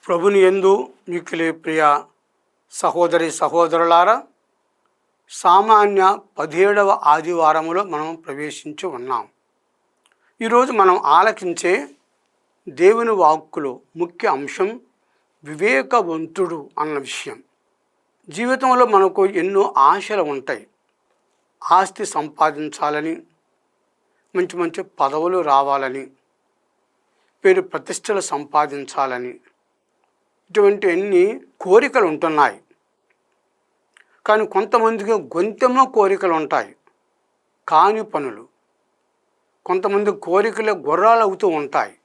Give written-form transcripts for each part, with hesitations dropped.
ప్రభుని యందు మిక్కిలి ప్రియ సహోదరి సహోదరులారా, సామాన్య 17వ ఆదివారములో మనం ప్రవేశించి ఉన్నాం. ఈరోజు మనం ఆలకించే దేవుని వాక్కులో ముఖ్య అంశం వివేకవంతుడు అన్న విషయం. జీవితంలో మనకు ఎన్నో ఆశలు ఉంటాయి. ఆస్తి సంపాదించాలని, మంచి మంచి పదవులు రావాలని, పేరు ప్రతిష్టలు సంపాదించాలని, ఇటువంటి అన్ని కోరికలు ఉంటున్నాయి. కానీ కొంతమందికి గొంతెమ్మ కోరికలు ఉంటాయి, కాని పనులు. కొంతమంది కోరికలు గుర్రాలు అవుతూ ఉంటాయి.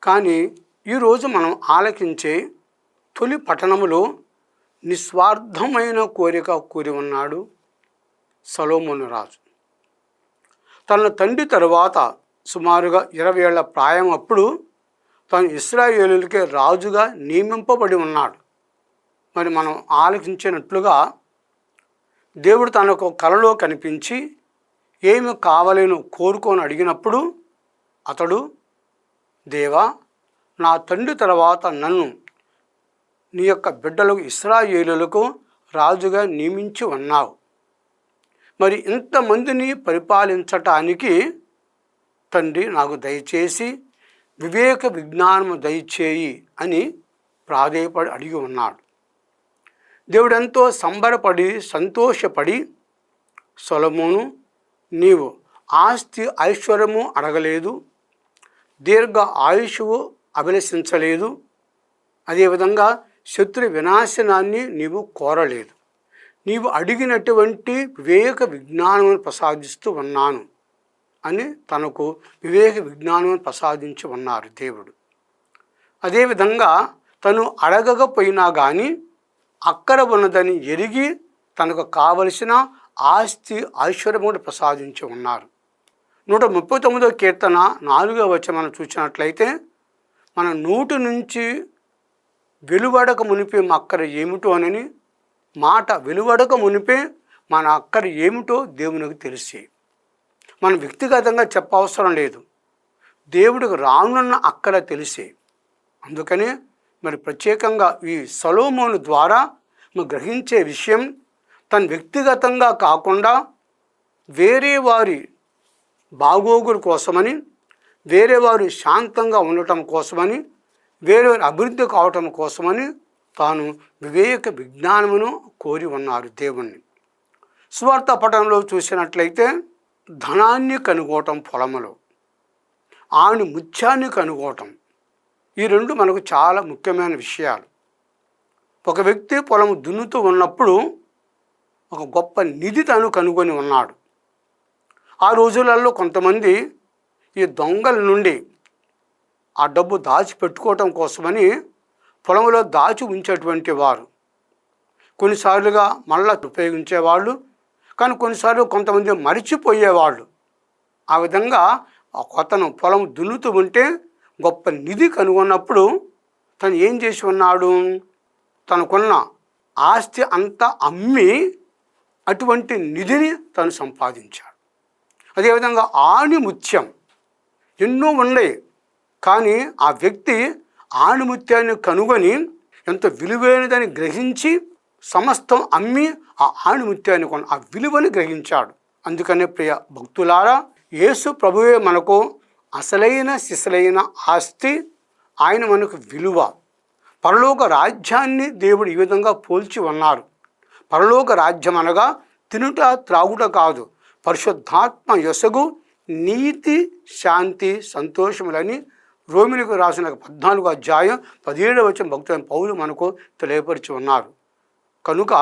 కానీ ఈరోజు మనం ఆలకించే తొలి పట్టణములో నిస్వార్థమైన కోరిక కూరి ఉన్నాడు సొలొమోను రాజు. తన తండ్రి తరువాత సుమారుగా 20 ఏళ్ల ప్రాయం అప్పుడు తాను ఇశ్రాయేలులకే రాజుగా నియమింపబడి ఉన్నాడు. మరి మనం ఆలోచించినట్లుగా దేవుడు తనకు కలలో కనిపించి ఏమి కావాలేనో కోరుకొని అడిగినప్పుడు అతడు, దేవా, నా తండ్రి తర్వాత నన్ను నీ యొక్క బిడ్డలకు ఇశ్రాయేలులకు రాజుగా నియమించి ఉన్నావు. మరి ఇంతమందిని పరిపాలించటానికి తండ్రి నాకు దయచేసి వివేక విజ్ఞానము దయచేయి అని ప్రాధేయపడి అడిగి ఉన్నాడు. దేవుడెంతో సంబరపడి సంతోషపడి, సొలొమోను, నీవు ఆస్తి ఐశ్వర్యము అడగలేదు, దీర్ఘ ఆయుష్వు అభిలషించలేదు, అదేవిధంగా శత్రు వినాశనాన్ని నీవు కోరలేదు. నీవు అడిగినటువంటి వివేక విజ్ఞానమును ప్రసాదిస్తూ ఉన్నాను అని తనకు వివేక విజ్ఞానం ప్రసాదించి ఉన్నారు దేవుడు. అదేవిధంగా తను అడగకపోయినా కానీ అక్కర ఉన్నదని ఎరిగి తనకు కావలసిన ఆస్తి ఐశ్వర్యం కూడా ప్రసాదించి ఉన్నారు. 139వ కీర్తన 4వ వచనం మనం చూసినట్లయితే, మన నోటి నుంచి వెలువడక మునిపే మా అక్కర ఏమిటో అని, మాట వెలువడక మునిపే మన అక్కర ఏమిటో దేవునికి తెలిసి, మనం వ్యక్తిగతంగా చెప్పవసరం లేదు, దేవుడికి రానున్న అక్కర తెలిసే. అందుకని మరి ప్రత్యేకంగా ఈ సొలొమోను ద్వారా మనం గ్రహించే విషయం, తన వ్యక్తిగతంగా కాకుండా వేరే వారి బాగోగుల కోసమని, వేరే వారు శాంతంగా ఉండటం కోసమని, వేరే వారి అభివృద్ధి కావటం కోసమని తాను వివేక విజ్ఞానమును కోరి ఉన్నారు దేవుణ్ణి. సువార్త పఠనంలో చూసినట్లయితే, ధనాన్ని కనుగోవటం పొలములో, ఆని ముత్యాన్ని కనుగోవటం, ఈ రెండు మనకు చాలా ముఖ్యమైన విషయాలు. ఒక వ్యక్తి పొలము దున్నుతూ ఉన్నప్పుడు ఒక గొప్ప నిధి తను కనుగొని ఉన్నాడు. ఆ రోజులలో కొంతమంది ఈ దొంగల నుండి ఆ డబ్బు దాచిపెట్టుకోవటం కోసమని పొలంలో దాచి ఉంచేటువంటి వారు, కొన్నిసార్లుగా మళ్ళా ఉపయోగించేవాళ్ళు, కానీ కొన్నిసార్లు కొంతమంది మరిచిపోయేవాళ్ళు. ఆ విధంగా అతను పొలం దున్నుతూ ఉంటే గొప్ప నిధి కనుగొన్నప్పుడు తను ఏం చేసి ఉన్నాడు, తనకున్న ఆస్తి అంతా అమ్మి అటువంటి నిధిని తను సంపాదించాడు. అదేవిధంగా ఆణిముత్యం ఎన్నో ఉన్నాయి, కానీ ఆ వ్యక్తి ఆణిముత్యాన్ని కనుగొని ఎంత విలువైనదని గ్రహించి సమస్తం అమ్మి ఆ ఆణిముత్యాన్ని కొని ఆ విలువని గ్రహించాడు. అందుకనే ప్రియ భక్తులారా, యేసు ప్రభువే మనకు అసలైన సిసలైన ఆస్తి, ఆయన మనకు విలువ. పరలోక రాజ్యాన్ని దేవుడు ఈ విధంగా పోల్చి ఉన్నారు. పరలోక రాజ్యం అనగా తినుట త్రాగుట కాదు, పరిశుద్ధాత్మ యొసగు నీతి శాంతి సంతోషములని రోమిలకు రాసిన 14వ అధ్యాయం 17వ వచనం భక్తులైన పౌలు మనకు తెలియపరిచి ఉన్నారు. కనుక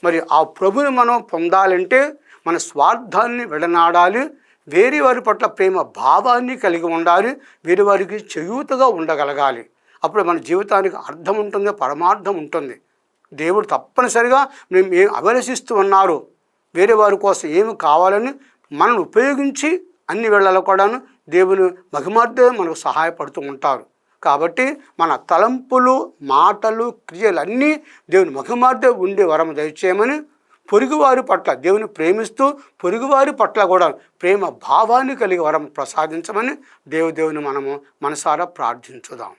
మరి ఆ ప్రభుని మనం పొందాలంటే మన స్వార్థాన్ని విడనాడాలి, వేరే వారి పట్ల ప్రేమ భావాన్ని కలిగి ఉండాలి, వేరే వారికి చేయూతగా ఉండగలగాలి. అప్పుడు మన జీవితానికి అర్థం ఉంటుంది, పరమార్థం ఉంటుంది. దేవుడు తప్పనిసరిగా మేము ఏం అభిలషిస్తూ ఉన్నారు, వేరే వారి కోసం ఏమి కావాలని మనల్ని ఉపయోగించి అన్ని వేళల్లో కూడాను దేవుని మహిమార్థమే మనకు సహాయపడుతూ ఉంటారు. కాబట్టి మన తలంపులు, మాటలు, క్రియలన్నీ దేవుని మహిమార్థే ఉండే వరం దయచేయమని, పొరుగువారి పట్ల దేవుని ప్రేమిస్తూ పొరుగువారి పట్ల కూడా ప్రేమ భావాన్ని కలిగి వరం ప్రసాదించమని దేవుని మనము మనసారా ప్రార్థించుదాం.